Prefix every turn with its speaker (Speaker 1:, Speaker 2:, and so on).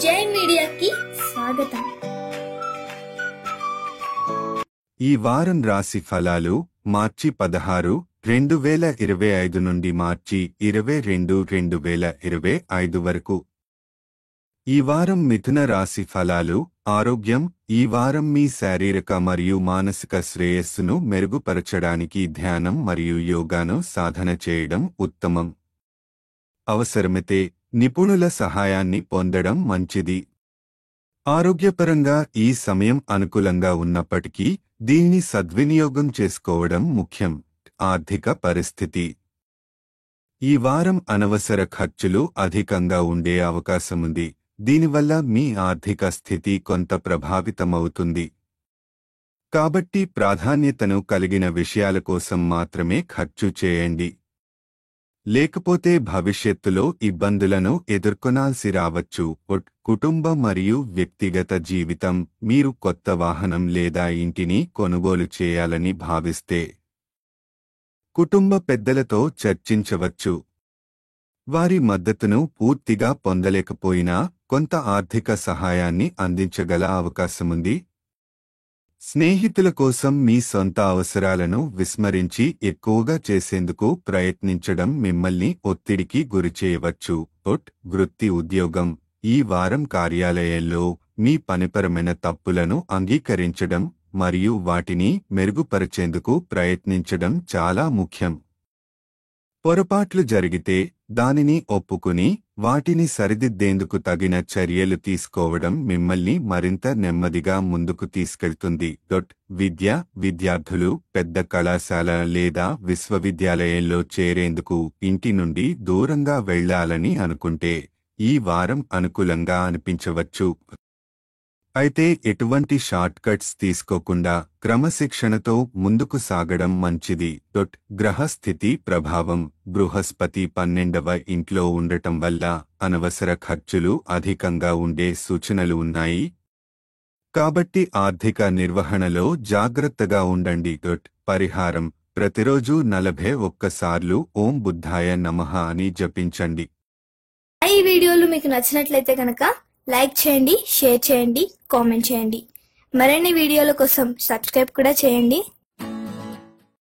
Speaker 1: జై మీడియాకి స్వాగతం.
Speaker 2: ఈ వారం రాశి ఫలాలు మార్చి 16, 2025 నుండి మార్చి 22, 2025 వరకు. ఈ వారం మిథున రాశి ఫలాలు. ఆరోగ్యం. ఈ వారం మీ శారీరక మరియు మానసిక శ్రేయస్సును మెరుగుపరచడానికి ధ్యానం మరియు యోగాను సాధన చేయడం ఉత్తమం. అవసరమైతే నిపుణుల సహాయాన్ని పొందడం మంచిది. ఆరోగ్యపరంగా ఈ సమయం అనుకూలంగా ఉన్నప్పటికీ దీన్ని సద్వినియోగం చేసుకోవడం ముఖ్యం. ఆర్థిక పరిస్థితి. ఈ వారం అనవసర ఖర్చులు అధికంగా ఉండే అవకాశముంది. దీనివల్ల మీ ఆర్థిక స్థితి కొంత ప్రభావితమవుతుంది. కాబట్టి ప్రాధాన్యతను కలిగిన విషయాల కోసం మాత్రమే ఖర్చు చేయండి. లేకపోతే భవిష్యత్తులో ఇబ్బందులను ఎదుర్కొనాల్సి రావచ్చు. కుటుంబ మరియు వ్యక్తిగత జీవితం. మీరు కొత్త వాహనం లేదా ఇంటిని కొనుగోలు చేయాలని భావిస్తే కుటుంబ పెద్దలతో చర్చించవచ్చు. వారి మద్దతును పూర్తిగా పొందలేకపోయినా కొంత ఆర్థిక సహాయాన్ని అందించగల అవకాశముంది. స్నేహితుల కోసం మీ సొంత అవసరాలను విస్మరించి ఎక్కువగా చేసేందుకు ప్రయత్నించడం మిమ్మల్ని ఒత్తిడికి గురిచేయవచ్చు. వృత్తి ఉద్యోగం. ఈ వారం కార్యాలయంలో మీ పనిపరమైన తప్పులను అంగీకరించడం మరియు వాటిని మెరుగుపరిచేందుకు ప్రయత్నించడం చాలా ముఖ్యం. పొరపాట్లు జరిగితే దానిని ఒప్పుకుని వాటిని సరిదిద్దేందుకు తగిన చర్యలు తీసుకోవడం మిమ్మల్ని మరింత నెమ్మదిగా ముందుకు తీసుకెళ్తుంది. విద్య. విద్యార్థులు పెద్ద కళాశాల లేదా విశ్వవిద్యాలయంలో చేరేందుకు ఇంటి నుండి దూరంగా వెళ్లాలని అనుకుంటే ఈ వారం అనుకూలంగా అనిపించవచ్చు. అయితే ఎటువంటి షార్ట్ కట్స్ తీసుకోకుండా క్రమశిక్షణతో ముందుకు సాగడం మంచిది. గ్రహస్థితి ప్రభావం. బృహస్పతి 12వ ఇంట్లో ఉండటం వల్ల అనవసర ఖర్చులు అధికంగా ఉండే సూచనలు ఉన్నాయి. కాబట్టి ఆర్థిక నిర్వహణలో జాగ్రత్తగా ఉండండి. పరిహారం. ప్రతిరోజు 41 సార్లు ఓం బుద్ధాయ నమః అని జపించండి.
Speaker 1: ఈ వీడియోలు మీకు నచ్చినట్లయితే కనుక లైక్ చేయండి, షేర్ చేయండి, కామెంట్ చేయండి. మరిన్ని వీడియోల కోసం సబ్స్క్రైబ్ కూడా చేయండి.